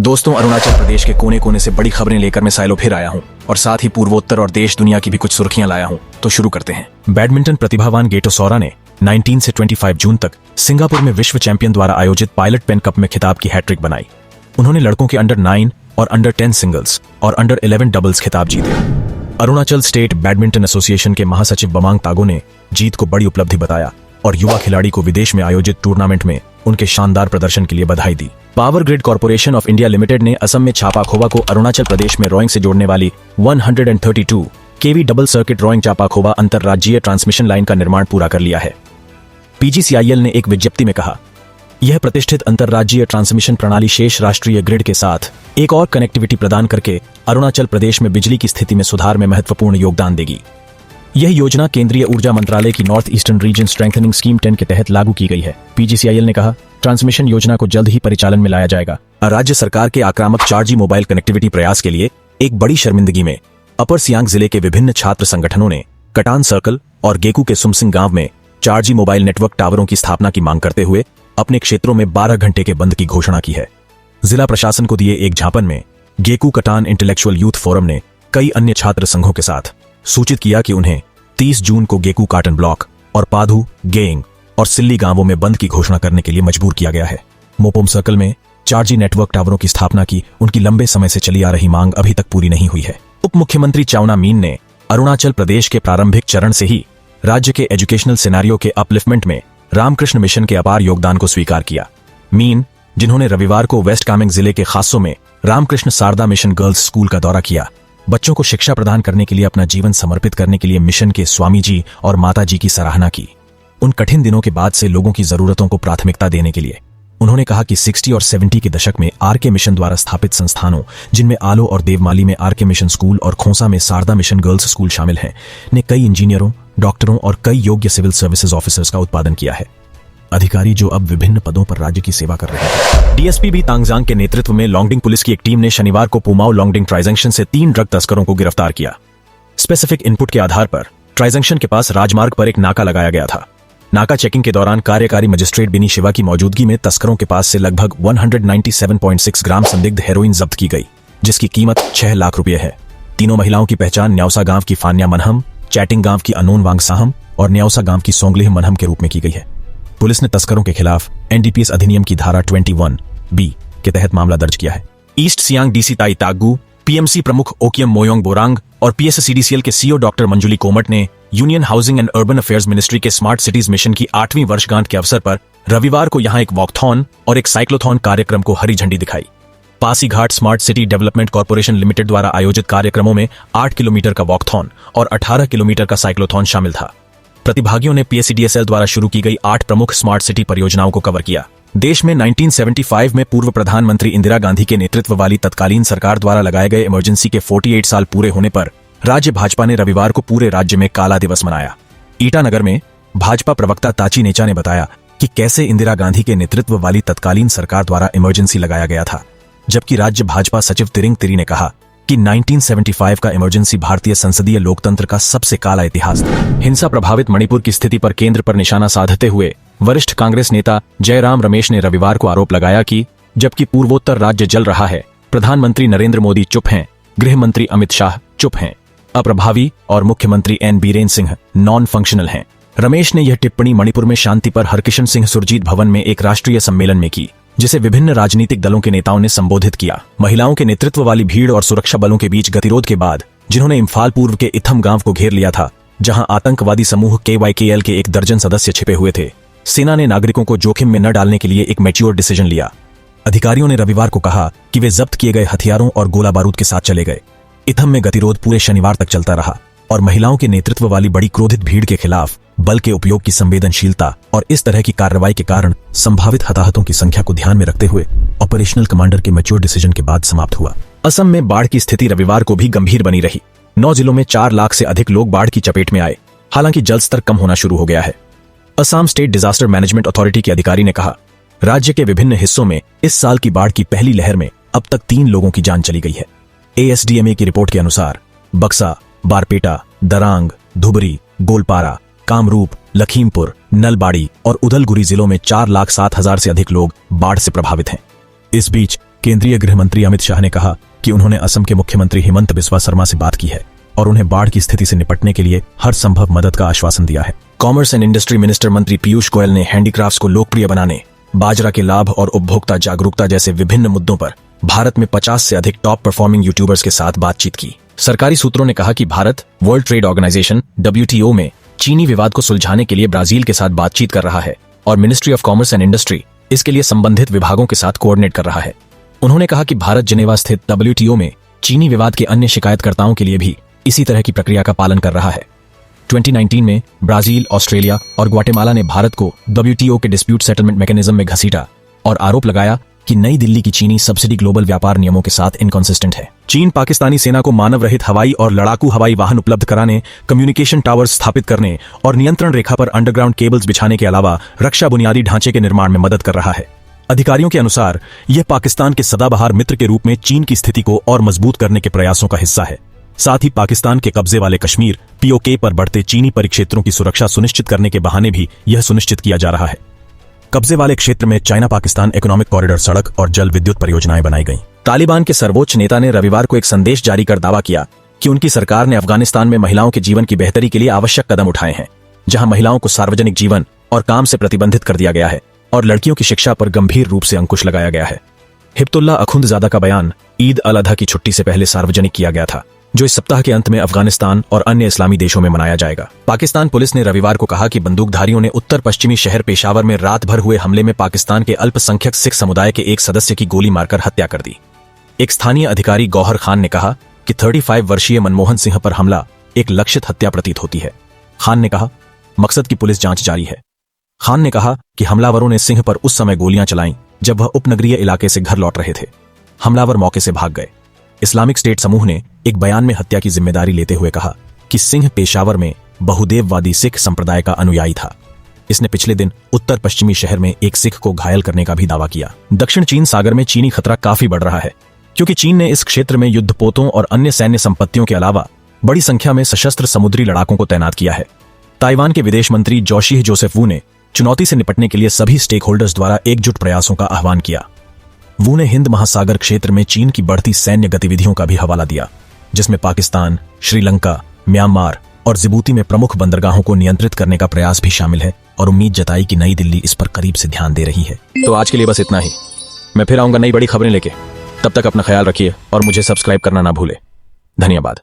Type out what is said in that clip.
दोस्तों, अरुणाचल प्रदेश के कोने कोने से बड़ी खबरें लेकर मैं साइलो फिर आया हूं और साथ ही पूर्वोत्तर और देश दुनिया की भी कुछ सुर्खियां लाया हूं। तो शुरू करते हैं। बैडमिंटन प्रतिभावान गेटो सौरा ने 19 से 25 जून तक सिंगापुर में विश्व चैंपियन द्वारा आयोजित पायलट पेन कप में खिताब की हैट्रिक बनाई। उन्होंने लड़कों के अंडर 9 और अंडर 10 सिंगल्स और अंडर 11 डबल्स खिताब जीते। अरुणाचल स्टेट बैडमिंटन एसोसिएशन के महासचिव बमांग तागो ने जीत को बड़ी उपलब्धि बताया और युवा खिलाड़ी को विदेश में आयोजित टूर्नामेंट में उनके शानदार प्रदर्शन के लिए बधाई दी। Power grid corporation of India limited ने असम में चापाखोवा को अरुणाचल प्रदेश में रोइंग से जोड़ने वाली 132 केवी डबल सर्किट रोइंग चापाखोवा अंतरराज्यीय ट्रांसमिशन लाइन का निर्माण पूरा कर लिया है। पीजीसीआईएल ने एक विज्ञप्ति में कहा, यह प्रतिष्ठित अंतरराज्यीय ट्रांसमिशन प्रणाली शेष राष्ट्रीय ग्रिड के साथ एक और कनेक्टिविटी प्रदान करके अरुणाचल प्रदेश में बिजली की स्थिति में सुधार में महत्वपूर्ण योगदान देगी। यह योजना केंद्रीय ऊर्जा मंत्रालय की north eastern region strengthening scheme 10 के तहत लागू की गई है। पीजीसीआईएल ने कहा, ट्रांसमिशन योजना को जल्द ही परिचालन में लाया जाएगा। राज्य सरकार के आक्रामक 4G मोबाइल कनेक्टिविटी प्रयास के लिए एक बड़ी शर्मिंदगी में अपर सियांग जिले के विभिन्न छात्र संगठनों ने कटान सर्कल और गेकू के सुमसिंग गांव में 4G मोबाइल नेटवर्क टावरों की स्थापना की मांग करते हुए अपने क्षेत्रों में 12 घंटे के बंद की घोषणा की है। जिला प्रशासन को दिए एक ज्ञापन में गेकू कटान इंटेलेक्चुअल यूथ फोरम ने कई अन्य छात्र संघों के साथ सूचित किया कि उन्हें 30 जून को गेकू काटन ब्लॉक और पाधु, गेंग और सिल्ली गांवों में बंद की घोषणा करने के लिए मजबूर किया गया है। मोपोम सर्कल में 4G नेटवर्क टावरों की स्थापना की उनकी लंबे समय से चली आ रही मांग अभी तक पूरी नहीं हुई है। उप मुख्यमंत्री चाउना मीन ने अरुणाचल प्रदेश के प्रारंभिक चरण से ही राज्य के एजुकेशनल सिनेरियो के अपलिफ्टमेंट में रामकृष्ण मिशन के अपार योगदान को स्वीकार किया। मीन, जिन्होंने रविवार को वेस्ट कामेंग जिले के खासों में Ramakrishna Sarada mission girls school का दौरा किया, बच्चों को शिक्षा प्रदान करने के लिए अपना जीवन समर्पित करने के लिए मिशन के स्वामी जी और माता जी की सराहना की। उन कठिन दिनों के बाद से लोगों की जरूरतों को प्राथमिकता देने के लिए उन्होंने कहा कि 60 और 70 के दशक में आरके मिशन द्वारा स्थापित संस्थानों, जिनमें आलो और देवमाली में आरके मिशन स्कूल और खोंसा में शारदा मिशन गर्ल्स स्कूल शामिल हैं, ने कई इंजीनियरों, डॉक्टरों और कई योग्य सिविल सर्विसेज ऑफिसर्स का उत्पादन किया है। अधिकारी जो अब विभिन्न पदों पर राज्य की सेवा कर रहे हैं। डीएसपी बी तांगजांग के नेतृत्व में लॉन्गडिंग पुलिस की एक टीम ने शनिवार को पुमाओ लॉन्गडिंग ट्राइजंक्शन से 3 ड्रग तस्करों को गिरफ्तार किया। स्पेसिफिक इनपुट के आधार पर ट्राइजंक्शन के पास राजमार्ग पर एक नाका लगाया गया था। नाका चेकिंग के दौरान कार्यकारी मजिस्ट्रेट बिनी शिवा की मौजूदगी में तस्करों के पास से लगभग 197.6 ग्राम संदिग्ध हेरोइन जब्त की गई, जिसकी कीमत 6 लाख रुपए है। तीनों महिलाओं की पहचान न्यौसा गांव की फान्या मनहम, चैटिंग गांव की अनोन वांगसाहम और न्यौसा गांव की सोंगलेह मनहम के रूप में की गई है। पुलिस ने तस्करों के खिलाफ एनडीपीएस अधिनियम की धारा 21B के तहत मामला दर्ज किया है। ईस्ट सियांग डीसी ताई तागू, पीएमसी प्रमुख ओकियम मोयोंग बोरांग और पीएससीडीसीएल के सीईओ डॉक्टर मंजुली कोमट ने union housing and urban affairs ministry के स्मार्ट सिटीज मिशन की 8वीं वर्षगांठ के अवसर पर रविवार को यहां एक वॉकथॉन और एक साइक्लोथॉन कार्यक्रम को हरी झंडी दिखाई। Pasighat smart city development corporation limited द्वारा आयोजित कार्यक्रमों में 8 किलोमीटर का वॉकथॉन और 18 किलोमीटर का साइक्लोथॉन शामिल था। प्रतिभागियों ने पीएससीडीएसएल द्वारा शुरू की गई 8 प्रमुख स्मार्ट सिटी परियोजनाओं को कवर किया। देश में 1975 में पूर्व प्रधानमंत्री इंदिरा गांधी के नेतृत्व वाली तत्कालीन सरकार द्वारा लगाए गए इमरजेंसी के 48 साल पूरे होने पर राज्य भाजपा ने रविवार को पूरे राज्य में काला दिवस मनाया। ईटानगर में भाजपा प्रवक्ता ताची नेचा ने बताया कि कैसे इंदिरा गांधी के नेतृत्व वाली तत्कालीन सरकार द्वारा इमरजेंसी लगाया गया था, जबकि राज्य भाजपा सचिव तिरिंग तिरी ने कहा कि 1975 का इमरजेंसी भारतीय संसदीय लोकतंत्र का सबसे काला इतिहास था। हिंसा प्रभावित मणिपुर की स्थिति पर केंद्र पर निशाना साधते हुए वरिष्ठ कांग्रेस नेता जयराम रमेश ने रविवार को आरोप लगाया कि जबकि पूर्वोत्तर राज्य जल रहा है, प्रधानमंत्री नरेंद्र मोदी चुप हैं, गृह मंत्री अमित शाह चुप हैं, अप्रभावी और मुख्यमंत्री N Biren Singh non functional हैं। रमेश ने यह टिप्पणी मणिपुर में शांति पर हरकिशन सिंह सुरजीत भवन में एक राष्ट्रीय सम्मेलन में की, जिसे विभिन्न राजनीतिक दलों के नेताओं ने संबोधित किया। महिलाओं के नेतृत्व वाली भीड़ और सुरक्षा बलों के बीच गतिरोध के बाद, जिन्होंने इम्फाल पूर्व के इथम गांव को घेर लिया था, जहां आतंकवादी समूह KYKL के 1 दर्जन सदस्य छिपे हुए थे, सेना ने नागरिकों को जोखिम में न डालने के लिए एक मैच्योर डिसीजन लिया। अधिकारियों ने रविवार को कहा कि वे जब्त किए गए हथियारों और गोला बारूद के साथ चले गए। इथम में गतिरोध पूरे शनिवार तक चलता रहा और महिलाओं के नेतृत्व वाली बड़ी क्रोधित भीड़ के खिलाफ बल के उपयोग की संवेदनशीलता और इस तरह की कार्रवाई के कारण संभावित हताहतों की संख्या को ध्यान में रखते हुए ऑपरेशनल कमांडर के मैच्योर डिसीजन के बाद समाप्त हुआ। असम में बाढ़ की स्थिति रविवार को भी गंभीर बनी रही। 9 जिलों में 4 लाख से अधिक लोग बाढ़ की चपेट में आए, हालांकि जल स्तर कम होना शुरू हो गया है। Assam state disaster management authority के अधिकारी ने कहा, राज्य के विभिन्न हिस्सों में इस साल की बाढ़ की पहली लहर में अब तक 3 लोगों की जान चली गई है। ASDMA की रिपोर्ट के अनुसार बक्सा, बारपेटा, दरांग, धुबरी, गोलपारा, कामरूप, लखीमपुर, नलबाड़ी और उदलगुरी जिलों में 4,07,000 से अधिक लोग बाढ़ से प्रभावित हैं। इस बीच केंद्रीय गृह मंत्री अमित शाह ने कहा कि उन्होंने असम के मुख्यमंत्री हिमंत बिस्वा शर्मा से बात की है और उन्हें बाढ़ की स्थिति से निपटने के लिए हर संभव मदद का आश्वासन दिया है। कॉमर्स एंड इंडस्ट्री मिनिस्टर मंत्री पीयूष गोयल ने हैंडीक्राफ्ट्स को लोकप्रिय बनाने, बाजरा के लाभ और उपभोक्ता जागरूकता जैसे विभिन्न मुद्दों पर भारत में 50 से अधिक टॉप परफॉर्मिंग यूट्यूबर्स के साथ बातचीत की। सरकारी सूत्रों ने कहा कि Bharat World Trade Organization WTO में चीनी विवाद को सुलझाने के लिए ब्राजील के साथ बातचीत कर रहा है और ministry of commerce and industry इसके लिए संबंधित विभागों के साथ कोऑर्डिनेट कर रहा है। उन्होंने कहा कि भारत जिनेवा स्थित WTO में चीनी विवाद के अन्य शिकायतकर्ताओं के लिए भी इसी तरह की प्रक्रिया का पालन कर रहा है। 2019 में ब्राजील, ऑस्ट्रेलिया और ग्वाटेमाला ने भारत को WTO के डिस्प्यूट सेटलमेंट मैकेनिज्म में घसीटा और आरोप लगाया कि नई दिल्ली की चीनी सब्सिडी ग्लोबल व्यापार नियमों के साथ इनकंसिस्टेंट है। चीन पाकिस्तानी सेना को मानव रहित हवाई और लड़ाकू हवाई वाहन उपलब्ध कराने, कम्युनिकेशन टावर्स स्थापित करने और नियंत्रण रेखा पर अंडरग्राउंड केबल्स बिछाने के अलावा रक्षा बुनियादी ढांचे के निर्माण में मदद कर रहा है। अधिकारियों के अनुसार यह पाकिस्तान के सदाबहार मित्र के रूप में चीन की स्थिति को और मजबूत करने के प्रयासों का हिस्सा है। साथ ही पाकिस्तान के कब्जे वाले कश्मीर POK पर बढ़ते चीनी परिक्षेत्रों की सुरक्षा सुनिश्चित करने के बहाने भी यह सुनिश्चित किया जा रहा है। कब्जे वाले क्षेत्र में चाइना पाकिस्तान इकोनॉमिक कॉरिडोर सड़क और जल विद्युत परियोजनाएं बनाई गईं। तालिबान के सर्वोच्च नेता ने रविवार को एक संदेश जारी कर दावा किया कि उनकी सरकार ने अफगानिस्तान में महिलाओं के जीवन की बेहतरी के लिए आवश्यक कदम उठाए हैं, जहां महिलाओं को सार्वजनिक जीवन और काम से प्रतिबंधित कर दिया गया है और लड़कियों की शिक्षा पर गंभीर रूप से अंकुश लगाया गया है। हिब्तुल्लाह अखुंदजादा का बयान ईद अल अधा की छुट्टी से पहले सार्वजनिक किया गया था, जो इस सप्ताह के अंत में अफगानिस्तान और अन्य इस्लामी देशों में मनाया जाएगा। पाकिस्तान पुलिस ने रविवार को कहा कि बंदूकधारियों ने उत्तर पश्चिमी शहर पेशावर में रात भर हुए हमले में पाकिस्तान के अल्पसंख्यक सिख समुदाय के एक सदस्य की गोली मारकर हत्या कर दी। एक स्थानीय अधिकारी गौहर खान ने कहा कि 35 वर्षीय मनमोहन सिंह पर हमला एक लक्षित हत्या प्रतीत होती है। खान ने कहा, मकसद की पुलिस जांच जारी है। खान ने कहा कि हमलावरों ने सिंह पर उस समय गोलियां चलाईं जब वह उपनगरीय इलाके से घर लौट रहे थे। हमलावर मौके से भाग गए। इस्लामिक स्टेट समूह ने एक बयान में हत्या की जिम्मेदारी लेते हुए कहा कि सिंह पेशावर में बहुदेववादी सिख संप्रदाय का अनुयायी था। इसने पिछले दिन उत्तर पश्चिमी शहर में एक सिख को घायल करने का भी दावा किया। दक्षिण चीन सागर में चीनी खतरा काफी बढ़ रहा है, क्योंकि चीन ने इस क्षेत्र में युद्धपोतों और अन्य सैन्य संपत्तियों के अलावा बड़ी संख्या में सशस्त्र समुद्री लड़ाकों को तैनात किया है। ताइवान के विदेश मंत्री जोशीह जोसेफ वू ने चुनौती से निपटने के लिए सभी स्टेक होल्डर्स द्वारा एकजुट प्रयासों का आह्वान किया। वू ने हिंद महासागर क्षेत्र में चीन की बढ़ती सैन्य गतिविधियों का भी हवाला दिया, जिसमें पाकिस्तान, श्रीलंका, म्यांमार और जिबूती में प्रमुख बंदरगाहों को नियंत्रित करने का प्रयास भी शामिल है, और उम्मीद जताई कि नई दिल्ली इस पर करीब से ध्यान दे रही है। तो आज के लिए बस इतना ही। मैं फिर आऊंगा नई बड़ी खबरें लेके। तब तक अपना ख्याल रखिए और मुझे सब्सक्राइब करना ना भूले। धन्यवाद।